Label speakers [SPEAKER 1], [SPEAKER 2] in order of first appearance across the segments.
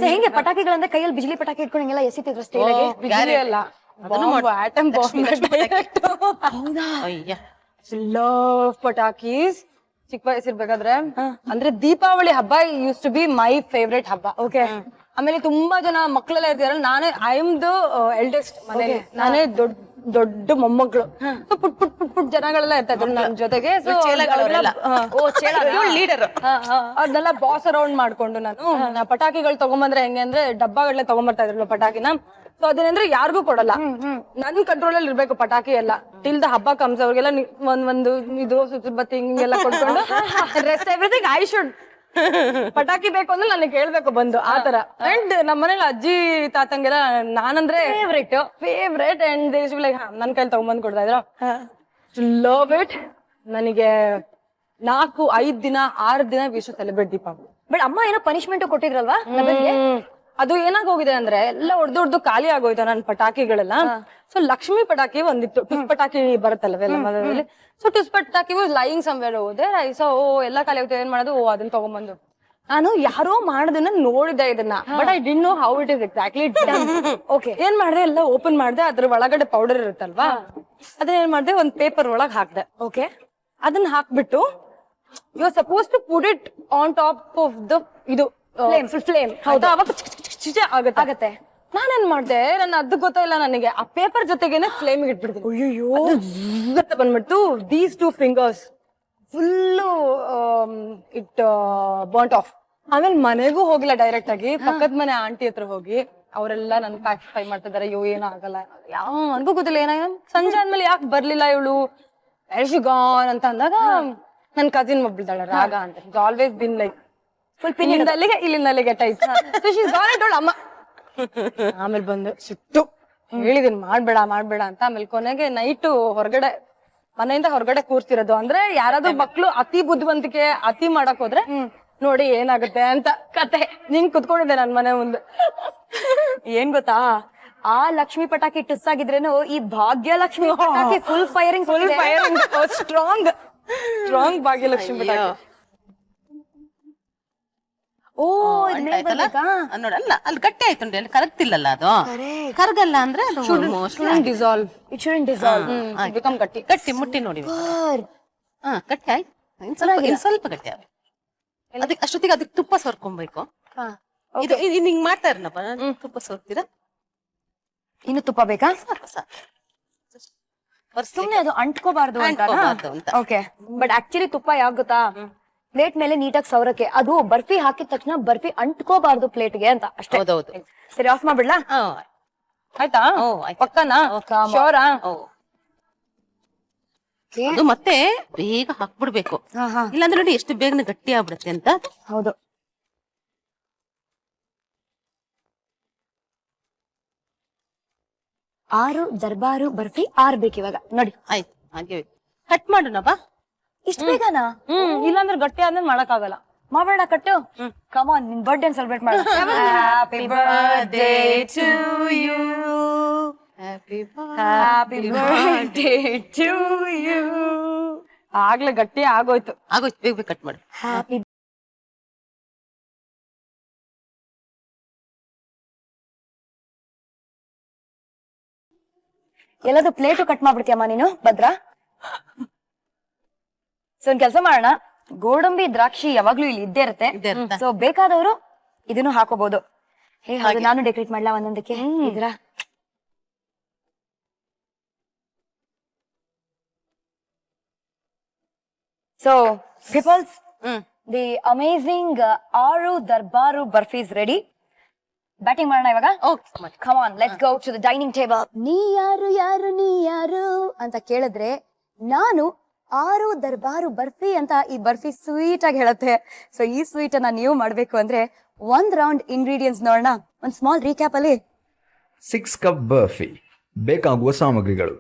[SPEAKER 1] ಹೆಂಗೆ ಪಟಾಕಿಗಳಂದ್ರೆ ಕೈಯಲ್ಲಿ ಬಿಜಿಲಿ ಪಟಾಕಿ ಇಟ್ಕೊಂಡು ಹಿಂಗೆಲ್ಲ ಎಸಿತಿದ್ರು ಸ್ಟೈಲ್ ಆಗಿ
[SPEAKER 2] ಬಿಜಿಲಿ ಅಲ್ಲ ಆಟಮ್ ಲವ್ ಪಟಾಕೀಸ್ ಚಿಕ್ಕ ವಯಸ್ಸಿರ್ಬೇಕಾದ್ರೆ ಅಂದ್ರೆ ದೀಪಾವಳಿ ಹಬ್ಬ use to be my favourite ಹಬ್ಬ. ಓಕೆ, ಆಮೇಲೆ ತುಂಬಾ ಜನ ಮಕ್ಕಳೆಲ್ಲ ಇರ್ತಾರಲ್ಲ, ನಾನೇ ಐ ಆಮ್ ದ ಎಲ್ಡೆಸ್ಟ್ ಮನೇಲಿ, ನಾನೇ ದೊಡ್ಡ ಮೊಮ್ಮಗಳು. ಪುಟ್ ಪುಟ್ ಪುಟ್ ಪುಟ್ ಜನಗಳೆಲ್ಲ ಇರ್ತಾ ಇದ್ರು ನನ್ ಜೊತೆಗೆ. ಲೀಡರ್ ಅದನ್ನೆಲ್ಲ ಬಾಸ್ ಅರೌಂಡ್ ಮಾಡ್ಕೊಂಡು ನಾನು ಪಟಾಕಿಗಳು ತಗೊಂಬಂದ್ರೆ ಹೆಂಗೆ ಅಂದ್ರೆ ಡಬ್ಬಗಳನ್ನ ತಗೊಂಬರ್ತಾ ಇದ್ರಲ್ಲ ಪಟಾಕಿನ. ಸೊ ಅದೇನಂದ್ರೆ ಯಾರಿಗೂ ಕೊಡಲ್ಲ, ನನ್ ಕಂಟ್ರೋಲ್ ಅಲ್ಲಿ ಇರ್ಬೇಕು ಪಟಾಕಿ ಎಲ್ಲ ಟಿಲ್ ದ ಹಬ್ಬ ಕಮ್ಸ್. ಅವ್ರಿಗೆಲ್ಲ ಒಂದು ಇದು ಸುತ್ತಬತ್ತಿ ಹಿಂಗೆಲ್ಲ ಕೊಟ್ಕೊಂಡು ರೆಸ್ಟ್ ಎವ್ರಿಥಿಂಗ್ ಐ ಶುಡ್. ಪಟಾಕಿ ಬೇಕು ಅಂದ್ರೆ ನನಗೆ ಕೇಳ್ಬೇಕು ಬಂದು ಆತರ. ಅಂಡ್ ನಮ್ಮ ಮನೇಲಿ ಅಜ್ಜಿ ತಾತಂಗೆಲ್ಲ ನಾನಂದ್ರೆ ಫೇವ್ರೇಟ್ ಅಂಡ್ ಲೈಕ್ ನನ್ ಕೈಲಿ ತಗೊಂಬಂದ್ ಕೊಡ್ತಾ ಇದ್ರು. Love it. ನನಗೆ 4-5 ದಿನ 6 ದಿನ we should celebrate Deepavali.
[SPEAKER 1] But ಅಮ್ಮ ಏನೋ ಪನಿಷ್ಮೆಂಟ್ ಕೊಟ್ಟಿದ್ರಲ್ವಾ?
[SPEAKER 2] ಅದು ಏನಾಗ ಹೋಗಿದೆ ಅಂದ್ರೆ ಎಲ್ಲ ಹೊಡ್ದು ಖಾಲಿ ಆಗೋಯ್ತು ನನ್ ಪಟಾಕಿಗಳೆಲ್ಲ. ಸೊ ಲಕ್ಷ್ಮಿ ಪಟಾಕಿ ಒಂದಿತ್ತು, ಟುಸ್ ಪಟಾಕಿ ಬರುತ್ತಲ್ವೆಲ್ಲ ಮನೆಯಲ್ಲಿ. ಸೊ ಟುಸ್ ಪಟಾಕಿ ವಾಸ್ ಲೈಯಿಂಗ್ ಸಮ್ವೇರ್ ಹೋದೆ. ಸೊ ಎಲ್ಲ ಖಾಲಿ ಆಗುತ್ತೆ, ಏನ್ ಮಾಡೋದು, ಅದನ್ನ ತಗೊಂಡ್ಬಂದು ನಾನು ಯಾರೋ ಮಾಡೋದನ್ನ ನೋಡಿದೆ ಇದನ್ನ, but I didn't know how it is exactly done. Okay, ಏನ್ ಮಾಡ್ದೆ, ಎಲ್ಲ ಓಪನ್ ಮಾಡ್ದೆ, ಅದ್ರ ಒಳಗಡೆ ಪೌಡರ್ ಇರುತ್ತಲ್ವಾ, ಅದನ್ನ ಏನ್ ಮಾಡ್ದೆ, ಒಂದ್ ಪೇಪರ್ ಒಳಗ್ ಹಾಕ್ದೆ. ಓಕೆ, ಅದನ್ನ ಹಾಕ್ಬಿಟ್ಟು you are suppose to put it on top of the ಇದು ಫ್ಲೇಮ್. ಹೌದಾ, ಅವಾಗ ಆಗತ್ತೆ. ನಾನೇನ್ ಮಾಡ್ದೆ, ನನ್ನ ಅದು ಗೊತ್ತಿಲ್ಲ ನನಗೆ, ಆ ಪೇಪರ್ ಜೊತೆಗೇನೆ ಫ್ಲೇಮ್ ಇಟ್ಬಿಡ್ತೀನಿ. ಅಯ್ಯೋ ಬಂದ್ಬಿಡ್ತು. These 2 fingers full it bought of. ಆಮೇಲೆ ಮನೆಗೂ ಹೋಗಿಲ್ಲ, ಡೈರೆಕ್ಟ್ ಆಗಿ ಪಕ್ಕದ ಮನೆ ಆಂಟಿ ಹತ್ರ ಹೋಗಿ ಅವರೆಲ್ಲ ನನ್ ಪ್ಯಾಸಿಫೈ ಮಾಡ್ತಿದಾರೆ. ಅಯ್ಯೋ ಏನೂ ಆಗಲ್ಲ, ಯಾವ ನನ್ಗೂ ಗೊತ್ತಿಲ್ಲ ಏನಾಗ. ಸಂಜೆ ಆದ್ಮೇಲೆ ಯಾಕೆ ಬರ್ಲಿಲ್ಲ ಇವಳು, ಗಾನ್ ಅಂತ ಅಂದಾಗ ನನ್ ಕಸಿನ್ ಒಬ್ಳಿದಾಳೆ ರಾಗ ಅಂತ. It's always been like full ಪಿನ್ನಿಂದ ಇಲ್ಲಿಂದ type. So she is gone and told ಅಮ್ಮ. ಆಮೇಲೆ ಬಂದು ಸಿಟ್ಟು ಹೇಳಿದೀನಿ ಮಾಡ್ಬೇಡ ಅಂತ. ಆಮೇಲೆ ಕೊನೆಗೆ ನೈಟು ಮನೆಯಿಂದ ಹೊರಗಡೆ ಕೂರ್ಸಿರೋದು. ಅಂದ್ರೆ ಯಾರಾದ್ರೂ ಮಕ್ಳು ಅತಿ ಬುದ್ಧಿವಂತಿಕೆ ಅತಿ ಮಾಡಕ್ ಹೋದ್ರೆ ನೋಡಿ ಏನಾಗುತ್ತೆ ಅಂತ ಕತೆ. ನಿಂಗ್ ಕುತ್ಕೊಂಡಿದ್ದೆ ನನ್ ಮನೆ ಮುಂದೆ.
[SPEAKER 1] ಏನ್ ಗೊತ್ತಾ, ಆ ಲಕ್ಷ್ಮಿ ಪಟಾಕಿ ಟುಸ್ ಆಗಿದ್ರೇನು ಈ ಭಾಗ್ಯಲಕ್ಷ್ಮಿ ಪಟಾಕಿ ಫುಲ್ ಫೈರಿಂಗ್
[SPEAKER 2] ಸ್ಟ್ರಾಂಗ್ ಭಾಗ್ಯಲಕ್ಷ್ಮಿ ಪಟಾಕಿ.
[SPEAKER 3] ನೋಡಲ್ಲ ಅಲ್ಲಿ ಗಟ್ಟಿ ಆಯ್ತು, ಅಲ್ಲಿ ಕರಗ್ತಿಲ್ಲಲ್ಲ, ಅದು ಕರಗಲ್ಲ ಅಂದ್ರೆ ಗಟ್ಟಿ ಮುಟ್ಟಿ ನೋಡಿ. ಗಟ್ಟಿ ಆಯ್ತು, ಸ್ವಲ್ಪ ಗಟ್ಟಿ ಆಗ ಅದಕ್ಕೆ ಅಷ್ಟೊತ್ತಿಗೆ ಅದಕ್ಕೆ ತುಪ್ಪ ಸೋರ್ಕೊಬೇಕು. ಇದು ಹಿಂಗ್ ಮಾಡ್ತಾ ಇರನಪ್ಪ, ತುಪ್ಪ ಸೋರ್ತೀರಾ?
[SPEAKER 1] ಇನ್ನು ತುಪ್ಪ ಬೇಕಾ? ಸುಮ್ನೆ ಅದು ಅಂಟ್ಕೋಬಾರ್ದು ಅಂತ. ಓಕೆ, ಬಟ್ ಆಕ್ಚುಲಿ ತುಪ್ಪ ಯಾಕೆ ಗೊತ್ತಾ, ಪ್ಲೇಟ್ ಮೇಲೆ ನೀಟಾಗಿ ಸೌರಕ್ಕೆ. ಅದು ಬರ್ಫಿ ಹಾಕಿದ ತಕ್ಷಣ ಬರ್ಫಿ ಅಂಟ್ಕೋಬಾರ್ದು ಪ್ಲೇಟ್ಗೆ ಅಂತ ಅಷ್ಟೇ. ಸರಿ, ಆಫ್ ಮಾಡ್ಬಿಡ್ಲಾ?
[SPEAKER 2] ಆಯ್ತಾ? ಪಕ್ಕನಾ? ಶೋರಾ?
[SPEAKER 3] ಅದು ಮತ್ತೆ ಬೇಗ ಹಾಕ್ಬಿಡ್ಬೇಕು, ಇಲ್ಲಾಂದ್ರೆ ನೋಡಿ ಎಷ್ಟು ಬೇಗನೆ ಗಟ್ಟಿ ಆಗ್ಬಿಡುತ್ತೆ ಅಂತ.
[SPEAKER 1] ಹೌದು. ಆರು ದರ್ಬಾರು ಬರ್ಫಿ 6 ಬೇಕು ಇವಾಗ ನೋಡಿ.
[SPEAKER 3] ಆಯ್ತು, ಹಾಗೆ ಕಟ್ ಮಾಡೋಣ ಬಾ.
[SPEAKER 1] ಇಷ್ಟ ಬೇಕನಾ?
[SPEAKER 2] ಇಲ್ಲಾಂದ್ರೆ ಗಟ್ಟಿ ಆದ್ಮೇಲೆ ಮಾಡಕ್ ಆಗಲ್ಲ.
[SPEAKER 1] ಮಾಡೋಣ ಕಟ್ಟು. ಕಮ್ ಆನ್, ನಿನ್ ಬರ್ಡೇ ಸೆಲೆಬ್ರೇಟ್ ಮಾಡೋಣ. Happy birthday to you, happy birthday to you.
[SPEAKER 2] ಆಗ್ಲೇ ಗಟ್ಟಿ ಆಗೋಯ್ತು.
[SPEAKER 3] ಬೇಗ ಕಟ್ ಮಾಡಿ.
[SPEAKER 1] ಹ್ಯಾಪಿ ಎಲ್ಲದು ಪ್ಲೇಟು ಕಟ್ ಮಾಡ್ಬಿಡ್ತೀಯಮ್ಮ ನೀನು ಭದ್ರಾ? ಸೊ ಒಂದ್ ಕೆಲ್ಸ ಮಾಡೋಣ, ಗೋಡಂಬಿ ದ್ರಾಕ್ಷಿ ಯಾವಾಗ್ಲೂ ಇಲ್ಲಿ ಇದ್ದೇ ಇರುತ್ತೆ. ಸೊ ಬೇಕಾದವರು ಇದನ್ನು ಹಾಕೋಬಹುದು. ನಾನು ಡೆಕೋರೇಟ್ ಮಾಡ್ಲಾ ಒಂದೊಂದಕ್ಕೆ? ಇದ್ರಾ ಸೊ ಪೀಪಲ್ಸ್, ದಿ ಅಮೇಜಿಂಗ್ 6 ದರ್ಬಾರು ಬರ್ಫೀಸ್ ರೆಡಿ. ಬ್ಯಾಟಿಂಗ್ ಮಾಡೋಣ ಇವಾಗ. Come on, let's go to the dining table. ನೀ ಯಾರು ಅಂತ ಕೇಳಿದ್ರೆ ನಾನು 6 ದರ್ಬಾರು ಬರ್ಫಿ ಅಂತ ಈ ಬರ್ಫಿ ಸ್ವೀಟ್ ಆಗಿ ಹೇಳುತ್ತೆ. ಸೊ ಈ ಸ್ವೀಟ್ ಅನ್ನ ನೀವು ಮಾಡ್ಬೇಕು ಅಂದ್ರೆ 1 ರೌಂಡ್ ಇಂಗ್ರೀಡಿಯೆಂಟ್ಸ್ ನೋಡೋಣ. ಒಂದ್ ಸ್ಮಾಲ್ ರೀಕ್ಯಾಪ್ ಅಲ್ಲಿ.
[SPEAKER 4] 6 ಕಪ್ ಬರ್ಫಿ. ಬೇಕಾಗುವ ಸಾಮಗ್ರಿಗಳು: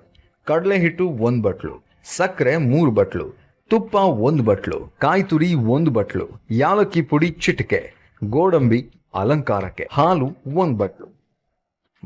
[SPEAKER 4] ಕಡಲೆ ಹಿಟ್ಟು 1 ಬಟ್ಲು, ಸಕ್ಕರೆ 3 ಬಟ್ಲು, ತುಪ್ಪ 1 ಬಟ್ಲು, ಕಾಯಿ ತುರಿ 1 ಬಟ್ಲು, ಯಾಲಕ್ಕಿ ಪುಡಿ ಚಿಟಿಕೆ, ಗೋಡಂಬಿ ಅಲಂಕಾರಕ್ಕೆ, ಹಾಲು 1 ಬಟ್ಲು.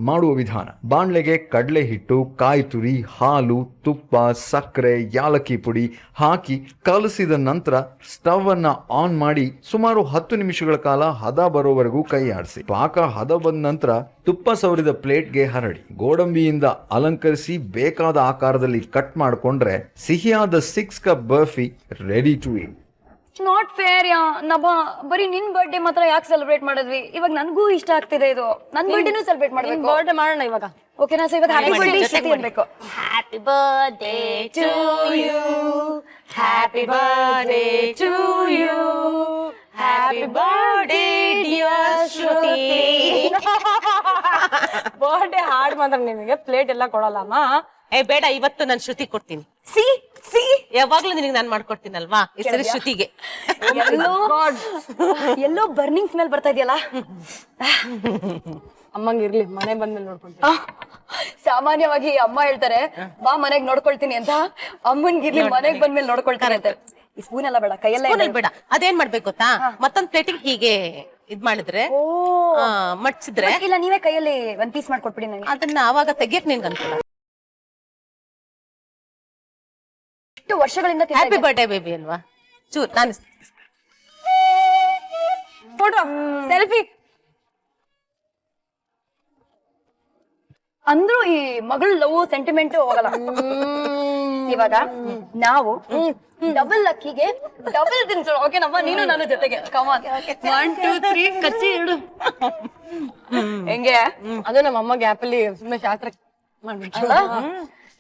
[SPEAKER 4] ಮಾಡುವ ವಿಧಾನ: ಬಾಣ್ಲೆಗೆ ಕಡಲೆ ಹಿಟ್ಟು, ಕಾಯಿ ತುರಿ, ಹಾಲು, ತುಪ್ಪ, ಸಕ್ಕರೆ, ಯಾಲಕ್ಕಿ ಪುಡಿ ಹಾಕಿ ಕಲಸಿದ ನಂತರ ಸ್ಟವ್ ಅನ್ನ ಆನ್ ಮಾಡಿ ಸುಮಾರು 10 ನಿಮಿಷಗಳ ಕಾಲ ಹದ ಬರೋವರೆಗೂ ಕೈ ಆಡಿಸಿ. ಪಾಕ ಹದ ಬಂದ ನಂತರ ತುಪ್ಪ ಸವರಿದ ಪ್ಲೇಟ್ಗೆ ಹರಡಿ ಗೋಡಂಬಿಯಿಂದ ಅಲಂಕರಿಸಿ ಬೇಕಾದ ಆಕಾರದಲ್ಲಿ ಕಟ್ ಮಾಡಿಕೊಂಡ್ರೆ ಸಿಹಿಯಾದ 6 cup barfi ready to eat.
[SPEAKER 1] Not fair ಯಾ ನಭಾ, ಬರೀ ನಿನ್ ಬರ್ಡೇ ಮಾತ್ರ ಯಾಕೆ ಸೆಲೆಬ್ರೇಟ್ ಮಾಡಿದ್ವಿ? ಇವಾಗ ನನ್ಗೂ ಇಷ್ಟ ಆಗ್ತಿದೆ ಇದು. ನನ್ ಬರ್ಡೇನೂ ಸೆಲೆಬ್ರೇಟ್ ಮಾಡ್ಬೇಕು.
[SPEAKER 2] ಬರ್ಡೇ ಮಾಡೋಣ ಇವಾಗ.
[SPEAKER 1] ಓಕೆನಾ? ಸೊ ಇವತ್ತು ಹ್ಯಾಪಿ ಬರ್ಡೇ ಶ್ರುತಿ ಅನ್ಬೇಕು.
[SPEAKER 3] Happy birthday to you, happy birthday to you, happy birthday dear Shruti.
[SPEAKER 2] Birthday ಹಾಡ್ ಮಾತ್ರ ನಿಮಗೆ ಪ್ಲೇಟ್ ಎಲ್ಲ ಕೊಡಲ್ಲಮ್ಮ.
[SPEAKER 3] ಬೇಡ, ಇವತ್ತು ನಾನು ಶ್ರುತಿ ಕೊಡ್ತೀನಿ.
[SPEAKER 1] ಸಿ ಸಿ
[SPEAKER 3] ಯಾವಾಗ್ಲೂ ನಿನಗೆ ನಾನು ಮಾಡ್ಕೊಡ್ತೀನಲ್ವಾ, ಈ ಸರಿ ಶ್ರುತಿಗೆ.
[SPEAKER 1] ಎಲ್ಲೋ ಬರ್ನಿಂಗ್ ಸ್ಮೆಲ್ ಬರ್ತಾ ಇದೆಯಲ್ಲ.
[SPEAKER 2] ಅಮ್ಮಂಗ್ ಇರ್ಲಿ, ಮನೆ ಬಂದ್ಮೇಲೆ ನೋಡ್ಕೊಂತೀನಿ.
[SPEAKER 1] ಸಾಮಾನ್ಯವಾಗಿ ಅಮ್ಮ ಹೇಳ್ತಾರೆ ಬಾ ಮನೆಗ್ ನೋಡ್ಕೊಳ್ತೀನಿ ಅಂತ, ಅಮ್ಮನ್ಗಿರ್ಲಿ ಮನೆಗ್ ಬಂದ್ಮೇಲೆ ನೋಡ್ಕೊಳ್ತಾರೆ ಅಂತ. ಈ ಸ್ಪೂನ್ ಎಲ್ಲ ಬೇಡ, ಕೈಯಲ್ಲೇ
[SPEAKER 3] ಬೇಡ. ಅದೇನ್ ಮಾಡ್ಬೇಕು ಗೊತ್ತಾ, ಮತ್ತೊಂದ್ ಪ್ಲೇಟಿಗೆ ಹೀಗೆ ಇದ್ ಮಾಡಿದ್ರೆ, ಮಡ್ಚಿದ್ರೆ,
[SPEAKER 1] ಇಲ್ಲ ನೀವೇ ಕೈಯಲ್ಲಿ ಒಂದ್ ಪೀಸ್ ಮಾಡ್ಕೊಟ್ಬಿಡಿ ನನಗೆ.
[SPEAKER 3] ಅದನ್ನ ಅವಾಗ ತೆಗಿಯಕ್ ನಿನ್ಗೆ ಅನ್ಕೂಲ.
[SPEAKER 1] ಎಷ್ಟು ವರ್ಷಗಳಿಂದ
[SPEAKER 3] ಹ್ಯಾಪಿ ಬರ್ಡೇ ಬೇಬಿ ಅಲ್ವಾ? ಚೂರ್ ನಾನು
[SPEAKER 2] ಫೋಟೋ ಸೆಲ್ಫಿ
[SPEAKER 1] ಅಂದ್ರೂ ಈ ಮಗಳು ಲವ್ ಸೆಂಟಿಮೆಂಟ್ ಹೋಗಲ್ಲ. ಇವಾಗ ನಾವು ಡಬಲ್ ಅಕ್ಕಿಗೆ ಡಬಲ್ ತಿನ್ಸೋಣ. ಓಕೆ ನಮ್ಮ ನೀನು ನನ್ನ ಜೊತೆಗೆ. ಕಮಾನ್ 1 2 3 ಕಚ್ಚಿ ಇಡು. ಹೆಂಗೆ?
[SPEAKER 2] ಅದು ನಮ್ಮ ಅಮ್ಮ ಗ್ಯಾಪಲ್ಲಿ ಸುಮ್ಮನೆ ಶಾಸ್ತ್ರ ಮಾಡ್ಬಿಟ್ಟು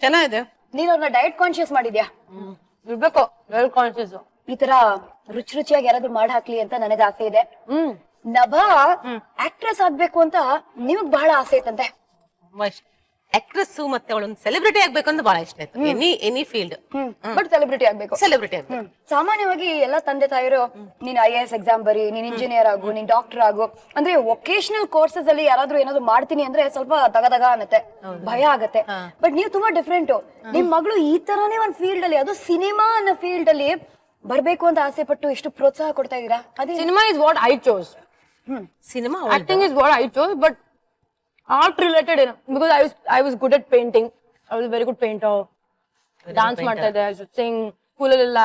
[SPEAKER 3] ಚೆನ್ನಾಗಿದೆ.
[SPEAKER 1] ನೀನ್ ಅವ್ರನ್ನ ಡಯಟ್ ಕಾನ್ಶಿಯಸ್ ಮಾಡಿದ್ಯಾ?
[SPEAKER 2] ಇರ್ಬೇಕು, ವೆಲ್ ಕಾನ್ಶಿಯಸ್.
[SPEAKER 1] ಈ ತರ ರುಚಿ ರುಚಿಯಾಗಿ ಯಾರಾದ್ರೂ ಮಾಡಿ ಹಾಕ್ಲಿ ಅಂತ ನನಗೆ ಆಸೆ ಇದೆ. ನಭಾ ಆಕ್ಟ್ರೆಸ್ ಆಗ್ಬೇಕು ಅಂತ ನಿಮಗ್ ಬಹಳ ಆಸೆ ಐತಂತೆ.
[SPEAKER 3] ಆಕ್ಟ್ರೆಸ್ ಮತ್ತೆ ಅವಳೊಂದು ಸೆಲೆಬ್ರಿಟಿ ಆಗ್ಬೇಕು ಅಂತ ಬಹಳ ಇಷ್ಟ ಆಯ್ತು. ಎನಿ ಫೀಲ್ಡ್,
[SPEAKER 1] ಬಟ್ ಸೆಲೆಬ್ರಿಟಿ ಆಗ್ಬೇಕು.
[SPEAKER 3] ಸೆಲೆಬ್ರಿಟಿ ಆಗ್ಬೇಕು.
[SPEAKER 1] ಸಾಮಾನ್ಯವಾಗಿ ಎಲ್ಲ ತಂದೆ ತಾಯಿರು ನೀನ್ IAS ಎಕ್ಸಾಮ್ ಬರಿ, ನೀನ್ ಇಂಜಿನಿಯರ್ ಆಗು, ನೀನ್ ಡಾಕ್ಟರ್ ಆಗು ಅಂದ್ರೆ ವೊಕೇಶನಲ್ ಕೋರ್ಸಸ್ ಅಲ್ಲಿ ಯಾರಾದ್ರೂ ಏನಾದ್ರು ಮಾಡ್ತೀನಿ ಅಂದ್ರೆ ಸ್ವಲ್ಪ ದಗ ಅನ್ನತ್ತೆ, ಭಯ ಆಗತ್ತೆ. ಬಟ್ ನೀವು ತುಂಬಾ ಡಿಫ್ರೆಂಟ್. ನಿಮ್ ಮಗಳು ಈ ತರಾನೇ ಒಂದ್ ಫೀಲ್ಡ್ ಅಲ್ಲಿ, ಅದು ಸಿನಿಮಾ ಅನ್ನೋ ಫೀಲ್ಡ್ ಅಲ್ಲಿ ಬರ್ಬೇಕು ಅಂತ ಆಸೆ ಪಟ್ಟು ಎಷ್ಟು ಪ್ರೋತ್ಸಾಹ ಕೊಡ್ತಾ ಇದೀರಾ. ಅದೇ
[SPEAKER 2] cinema is what I chose.
[SPEAKER 3] Cinema
[SPEAKER 2] acting is what I chose, but art related, because I was good at painting. I was a very good painter. Dance ಮಾಡ್ತಾ ಇದ್ದೆ, I should sing, school ಅಲ್ಲೆಲ್ಲ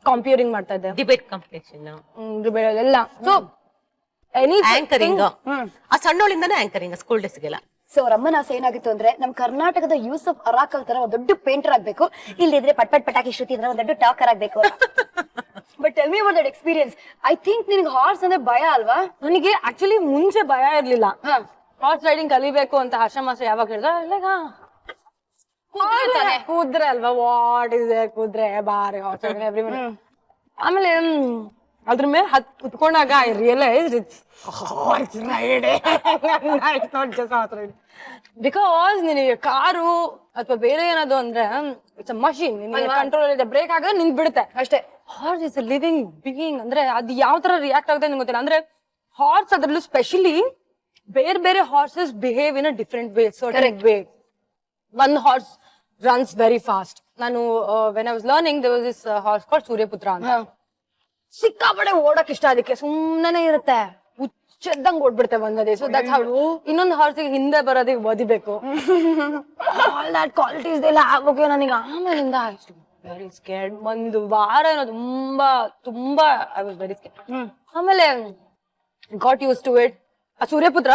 [SPEAKER 2] comparing ಮಾಡ್ತಾ ಇದ್ದೆ,
[SPEAKER 3] debate competition,
[SPEAKER 2] debate ಎಲ್ಲ. So
[SPEAKER 3] anchoring, ಆ ಸಣ್ಣವಳಿಂದಾನೇ anchoring school ಡೇಸ್ಗೆಲ್ಲ.
[SPEAKER 1] So ಅವ್ರ ಅಮ್ಮನ ಆಸೆ ಏನಾಗಿತ್ತು ಅಂದ್ರೆ ನಮ್ ಕರ್ನಾಟಕದ ಯೂಸಫ್ ಅರಾಕಲ್ ತರ ಒಂದ್ ದೊಡ್ಡ ಪೇಂಟರ್ ಆಗ್ಬೇಕು, ಇಲ್ಲಿದ್ರೆ ಪಟ್ ಪಟಾಕಿ ಶ್ರುತಿ ಅಂದ್ರೆ ಒಂದ್ ದೊಡ್ಡ ಟಾಕರ್ ಆಗ್ಬೇಕು. But tell me about that experience. I think ನಿನಗೆ ಹಾರ್ಸ್ ಅಂದ್ರೆ ಭಯ ಅಲ್ವಾ?
[SPEAKER 2] ನನಗೆ ಆಕ್ಚುಲಿ ಮುಂಚೆ ಭಯ ಇರ್ಲಿಲ್ಲ. ಹಾರ್ಸ್ ರೈಡಿಂಗ್ ಕಲಿಬೇಕು ಅಂತ ಹರ್ಷಮಾಸ ಯಾವಾಗ ಹೇಳಿದ್ರೆ ಕೂದ್ರೆ ಅಲ್ವಾ, ವಾಟ್ ಇಸ್ ಕೂದ್ರೆ ಬಾರಿ ಹಾರ್ಸ್ ರೈಡಿಂಗ್ ಎವ್ರಿ ಮಿನಿಟ್. ಆಮೇಲೆ ಅದ್ರ ಮೇಲೆ ಕುತ್ಕೊಂಡಾಗ I realise it's horse riding, it's not just horse riding. Because ನಿನಗೆ ಕಾರು ಅಥವಾ ಬೇರೆ ಏನಾದ್ರು ಅಂದ್ರೆ ಇಟ್ಸ್ ಅ ಮಷೀನ್, ನಿನಗೆ ಕಂಟ್ರೋಲ್ ಇದೆ, ಬ್ರೇಕ್ ಆಗ ನಿಂತ್ ಬಿಡುತ್ತೆ ಅಷ್ಟೇ. Horse is a living being. ಅಂದ್ರೆ ಅದು ಯಾವ ತರ ರಿಯಾಕ್ಟ್ ಆಗುತ್ತೆ ನಿಮ್ಗೆ ಗೊತ್ತಿಲ್ಲ. ಅಂದ್ರೆ ಹಾರ್ಸ್ ಅದ್ರಲ್ಲೂ ಸ್ಪೆಷಲಿ ಬೇರೆ ಬೇರೆ horses behave in a different way, certain way. One horse runs very fast. ನಾನು when I was learning there was this horse called ಸೂರ್ಯಪುತ್ರ ಅಂತ. ಸಿಕ್ಕಾಪಡೆ ಓಡಕ್ ಇಷ್ಟ, ಅದಕ್ಕೆ ಸುಮ್ಮನೆ ಇರುತ್ತೆ, ಹುಚ್ಚದ್ದಂಗ್ ಓಡ್ಬಿಡ್ತೆ ಒಂದೇ. So that's how. ಇನ್ನೊಂದು ಹಾರ್ಸಿಗೆ ಹಿಂದೆ ಬರೋದಿಗೆ ಓದಿಬೇಕು. ಆಲ್ ದಟ್ ಕ್ವಾಲಿಟೀಸ್ ಎಲ್ಲ ಆಗ್ಬೇಕು ನನಗೆ. ಆಮೇಲಿಂದ ವೆರಿ ಸ್ಕೇರ್ಡ್. ಒಂದು ವಾರ ಏನೋ ತುಂಬಾ ಐ ವಾಸ್ ವೆರಿ ಸ್ಕೇರ್ಡ್. ಆಮೇಲೆ ಗಾಟ್ ಯೂಸ್ ಟು ಇಟ್. ಆ ಸೂರ್ಯಪುತ್ರ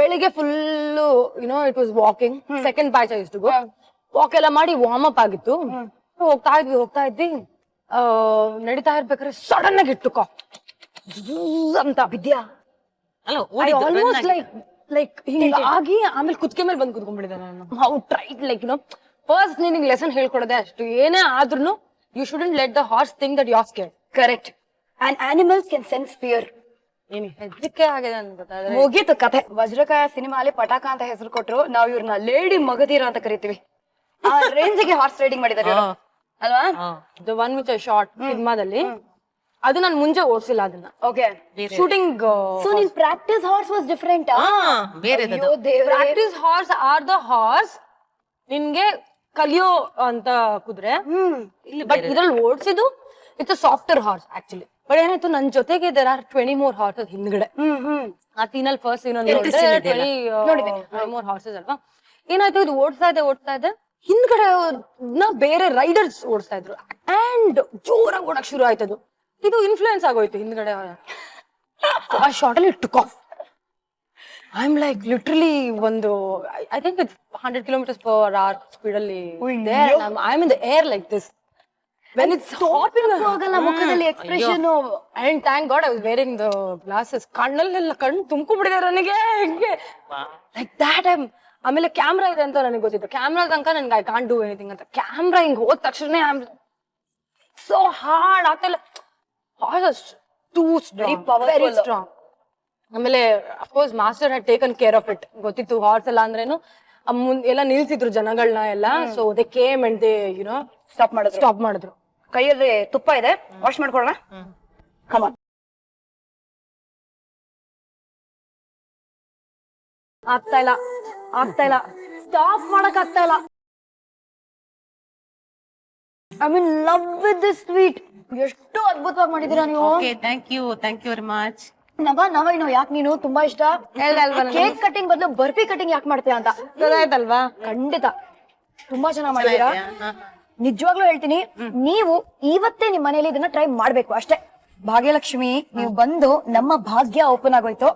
[SPEAKER 2] ಬೆಳಿಗ್ಗೆ full it was walking. Second batch I use to go. Walk ಎಲ್ಲ ಮಾಡಿ ವಾರ್ಮ್ ಅಪ್ ಆಗಿತ್ತು. ಹೋಗ್ತಾ ಇದ್ವಿ ನಡೀತಾ ಇರ್ಬೇಕಾದ್ರೆ ಸಡನ್ ಆಗಿ ಇಟ್ಟು ಅಂತ ಬಿದ್ಯಾ. ಆಲ್ಮೋಸ್ಟ್ ಲೈಕ್ ಹಿಂಗಾಗಿ ಆಮೇಲೆ ಕುತ್ಕೆ ಮೇಲೆ ಬಂದು ಕುತ್ಕೊಂಡ್ಬಿಟ್ಟಿದ್ದೆ ನಾನು. ಹೌ ಟ್ರೈಡ್ ಲೈಕ್ ಫಸ್ಟ್ ನಿನಗೆ ಲೆಸನ್ ಹೇಳ್ಕೊಡೋದೆ ಅಷ್ಟು. ಏನೇ ಆದ್ರೂ you shouldn't let the horse think that you are scared.
[SPEAKER 1] Correct. And animals can sense fear.
[SPEAKER 2] ಹೆದರಿಕೆ ಆಗಿದೆ ಅಂತ
[SPEAKER 1] ಮುಗೀತು ಕಥೆ. ವಜ್ರಕಾಯ ಸಿನಿಮಾ ಅಲ್ಲಿ ಪಟಾಕ ಅಂತ ಹೆಸರು ಕೊಟ್ರು, ನಾವ್ ಇವ್ರನ್ನ ಲೇಡಿ ಮಗಧೀರ ಅಂತ ಕರಿತೀವಿ. ಆ ರೇಂಜ್ಗೆ ಹಾರ್ಸ್ ರೈಡಿಂಗ್ ಮಾಡಿದ್ದಾರೆ ಅಲ್ವಾ?
[SPEAKER 2] The one which I shot ಸಿನಿಮಾದಲ್ಲಿ, ಅದು ನಾನು ಮುಂಚೆ ಓಡಿಸಿಲ್ಲ ಅದನ್ನ.
[SPEAKER 1] Okay,
[SPEAKER 2] shooting.
[SPEAKER 1] ಸೊ ನಿನ್ practice horse was different.
[SPEAKER 2] Practice horse are the horse ನಿನ್ಗೆ ಕಲಿಯೋ ಅಂತ ಕುದುರೆ. ಬಟ್ ಇದ್ರಲ್ಲಿ ಓಡಿಸಿದ್ದು it's a softer horse actually. But ಏನಾಯ್ತು ನನ್ ಜೊತೆಗೆ there are 20 more horses ಹಿಂದ್ಗಡೆ. ಆ ಸೀನಲ್ಲಿ ಫಸ್ಟ್ ಸೀನ್ ಅಲ್ಲಿ 20 more horses ಅಲ್ವಾ. ಏನಾಯ್ತು ಇದು ಓಡ್ತಾ ಇದೆ ಹಿಂದ್ಗಡೆ ಬೇರೆ ರೈಡರ್ಸ್ ಓಡಿಸ್ತಾ ಇದ್ರು ಅಂಡ್ ಜೋರಾಗಿ ಓಡಕ್ ಶುರು ಆಯ್ತದು. ಇದು ಇನ್ಫ್ಲೂಯೆನ್ಸ್ ಆಗೋಯ್ತು ಹಿಂದ್ಗಡೆ. ಆ ಶಾರ್ಟ್ ಅಲ್ಲಿ took off. I am like literally ಒಂದು I think it's 100 km/h speed ಅಲ್ಲಿ I am in the air like this. When it's stopping
[SPEAKER 1] ಹೋಗಲ್ಲ ಮುಖದಲ್ಲಿ expression.
[SPEAKER 2] And thank God I was wearing the glasses. ಕಣ್ಣಲ್ಲೆಲ್ಲ ಕಣ್ಣು ತುಂಬಿಕೊಂಡಿದೆ ನನಗೆ like that. ಆಮೇಲೆ camera ಇದೆ ಅಂತ ನನಗೆ ಗೊತ್ತಿತ್ತು. ಕ್ಯಾಮ್ರಾ ತನಕ ನನ್ಗೆ ಐ ಕಾಂಟ್ ಡೂ ಎನಿಥಿಂಗ್ ಅಂತ. ಕ್ಯಾಮ್ರಾ ಹಿಂಗ್ ಹೋದ ತಕ್ಷಣ ಐ ಆಮ್ ಸೋ ಹಾರ್ಡ್ ಆಗ್ತಿಲ್ಲ. Too very strong. ಆಮೇಲೆ of course master had taken care of it. ಗೊತ್ತಿತ್ತು ಹಾರ್ಸ್ ಎಲ್ಲ ಅಂದ್ರೇನು ಎಲ್ಲ ನಿಲ್ಸಿದ್ರು ಜನಗಳನ್ನ ಎಲ್ಲ. So they came and they you know stop ಮಾಡಿದ್ರು.
[SPEAKER 1] ಕೈಯಲ್ಲಿ ತುಪ್ಪ ಇದೆ, ವಾಶ್ ಮಾಡ್ಕೊಳ್ಳೋಣ. ಕಮಾನ್. ಆಗ್ತಾ ಇಲ್ಲ ಸ್ಟಾಪ್ ಮಾಡಕ್ ಆಗ್ತಾ ಇಲ್ಲ. I mean love with this sweet. ಎಷ್ಟು ಅದ್ಭುತವಾಗಿ ಮಾಡಿದೀರಾ ನೀವು.
[SPEAKER 3] Thank you very much.
[SPEAKER 1] ನವ ಯಾಕೆ ನೀನು ತುಂಬಾ ಇಷ್ಟ ಕೇಕ್ ಕಟಿಂಗ್ ಬದಲು ಬರ್ಫಿ ಕಟಿಂಗ್ ಯಾಕೆ ಮಾಡ್ತೀಯ ಅಂತ.
[SPEAKER 2] ಗೊತ್ತಾಯ್ತಲ್ವಾ.
[SPEAKER 1] ಖಂಡಿತ ತುಂಬಾ ಚೆನ್ನಾಗಿ ಮಾಡಿದೀರಾ. ನಿಜವಾಗ್ಲೂ ಹೇಳ್ತೀನಿ, ನೀವು ಇವತ್ತೇ ನಿಮ್ ಮನೇಲಿ ಇದನ್ನ ಟ್ರೈ ಮಾಡ್ಬೇಕು ಅಷ್ಟೇ. ಭಾಗ್ಯಲಕ್ಷ್ಮಿ, ನೀವು ಬಂದು ನಮ್ಮ ಭಾಗ್ಯ ಓಪನ್ ಆಗೋಯ್ತು.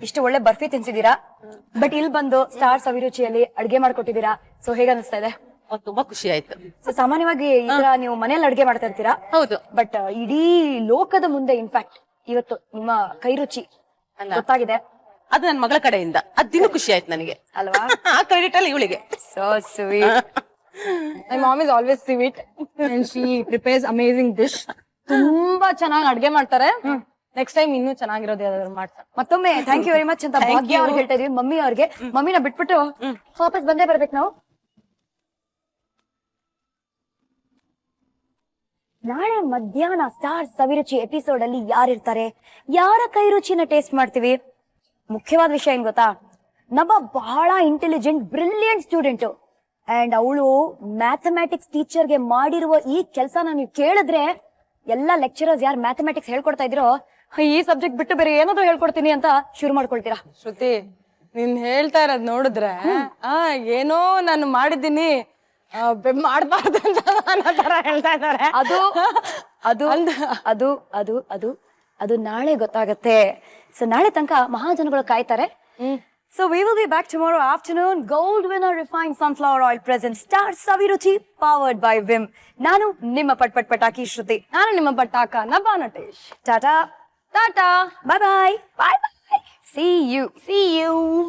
[SPEAKER 1] ಇಷ್ಟು ಒಳ್ಳೆ ಬರ್ಫಿ ತಿನ್ಸಿದೀರಾ, ಬಟ್ ಇಲ್ಲಿ ಬಂದು ಸ್ಟಾರ್ ಸವಿರುಚಿಯಲ್ಲಿ ಅಡ್ಗೆ ಮಾಡ್ಕೊಟ್ಟಿದೀರಾ. ಸೊ ಹೇಗ ಅನಿಸ್ತಾ ಇದೆ?
[SPEAKER 3] ತುಂಬಾ ಖುಷಿ ಆಯ್ತು.
[SPEAKER 1] ಸೊ ಸಾಮಾನ್ಯವಾಗಿ ಈ ತರ ನೀವು ಮನೇಲಿ ಅಡ್ಗೆ ಮಾಡ್ತಾ ಇರ್ತೀರಾ.
[SPEAKER 3] ಹೌದು.
[SPEAKER 1] ಬಟ್ ಇಡೀ ಲೋಕದ ಮುಂದೆ ಇನ್ಫ್ಯಾಕ್ಟ್ ಇವತ್ತು ನಿಮ್ಮ ಕೈ ರುಚಿ ಗೊತ್ತಾಗಿದೆ.
[SPEAKER 3] ಅದು ನನ್ನ ಮಗಳ ಕಡೆಯಿಂದ ಅದಿನ್ನೂ ಖುಷಿ ಆಯ್ತು ನನಗೆ
[SPEAKER 1] ಅಲ್ವಾ.
[SPEAKER 3] ಆ ಕ್ರೆಡಿಟ್ ಅಲ್ಲಿ ಇವಳಿಗೆ.
[SPEAKER 1] So sweet.
[SPEAKER 2] My mom is always sweet and she prepares amazing dish. ತುಂಬಾ ಚೆನ್ನಾಗಿ ಅಡ್ಗೆ ಮಾಡ್ತಾರೆ. ನೆಕ್ಸ್ಟ್ ಟೈಮ್ ಇನ್ನೂ ಚೆನ್ನಾಗಿರೋದು ಯಾವ್ದಾದ್ರು ಮಾಡ್ತಾರೆ.
[SPEAKER 1] ಮತ್ತೊಮ್ಮೆ ಥ್ಯಾಂಕ್ ಯು ವೆರಿ ಮಚ್ ಅಂತ ಭಾಗ್ಯ ಅವ್ರಿಗೆ ಹೇಳ್ತಾ ಇದೀವಿ. ಮಮ್ಮಿ ಅವ್ರಿಗೆ, ಮಮ್ಮಿನ ಬಿಟ್ಬಿಟ್ಟು ವಾಪಸ್ ಬಂದೇ ಬರ್ಬೇಕು ನಾವು. ನಾಳೆ ಮಧ್ಯಾಹ್ನ ಸ್ಟಾರ್ ಸವಿರುಚಿ ಎಪಿಸೋಡ್ ಅಲ್ಲಿ ಯಾರಿರ್ತಾರೆ, ಯಾರ ಕೈ ರುಚಿನ ಟೇಸ್ಟ್ ಮಾಡ್ತೀವಿ. ಮುಖ್ಯವಾದ ವಿಷಯ ಏನ್ ಗೊತ್ತಾ, ನಬ್ಬ ಬಹಳ ಇಂಟೆಲಿಜೆಂಟ್ ಬ್ರಿಲಿಯಂಟ್ ಸ್ಟೂಡೆಂಟ್ ಅಂಡ್ ಅವಳು ಮ್ಯಾಥಮೆಟಿಕ್ಸ್ ಟೀಚರ್ಗೆ ಮಾಡಿರುವ ಈ ಕೆಲಸನ ನೀವು ಕೇಳಿದ್ರೆ ಎಲ್ಲಾ ಲೆಕ್ಚರರ್ಸ್ ಯಾರು ಮ್ಯಾಥಮೆಟಿಕ್ಸ್ ಹೇಳ್ಕೊಡ್ತಾ ಇದ್ರೋ ಈ ಸಬ್ಜೆಕ್ಟ್ ಬಿಟ್ಟು ಬೇರೆ ಏನಾದ್ರು ಹೇಳ್ಕೊಡ್ತೀನಿ ಅಂತ ಶುರು ಮಾಡ್ಕೊಳ್ತೀರಾ.
[SPEAKER 2] ಶ್ರುತಿ, ನೀನ್ ಹೇಳ್ತಾ ಇರೋದ್ ನೋಡಿದ್ರೆ ಏನೋ ನಾನು ಮಾಡಿದ್ದೀನಿ ಮಾಡ್ಬಾರ್ದು ಅಂತ ಅನ್ನೋ ತರ ಹೇಳ್ತಾ ಇದಾರೆ.
[SPEAKER 1] ಅದು ಅದು ಅದು ಅದು ಅದು ಅದು ನಾಳೆ ಗೊತ್ತಾಗತ್ತೆ. ಸೊ ನಾಳೆ ತನಕ ಮಹಾಜನಗಳು ಕಾಯ್ತಾರೆ. So we will be back tomorrow afternoon. Gold winner refined sunflower oil presents Star Saviruchi powered by Vim. ನಾನು ನಿಮ್ಮ ಪಟ್ ಪಟಾಕಿ ಶ್ರುತಿ.
[SPEAKER 2] ನಾನು ನಿಮ್ಮ ಪಟಾಕ Nabha Natesh.
[SPEAKER 1] Tata.
[SPEAKER 2] Tata.
[SPEAKER 1] Bye bye. See you.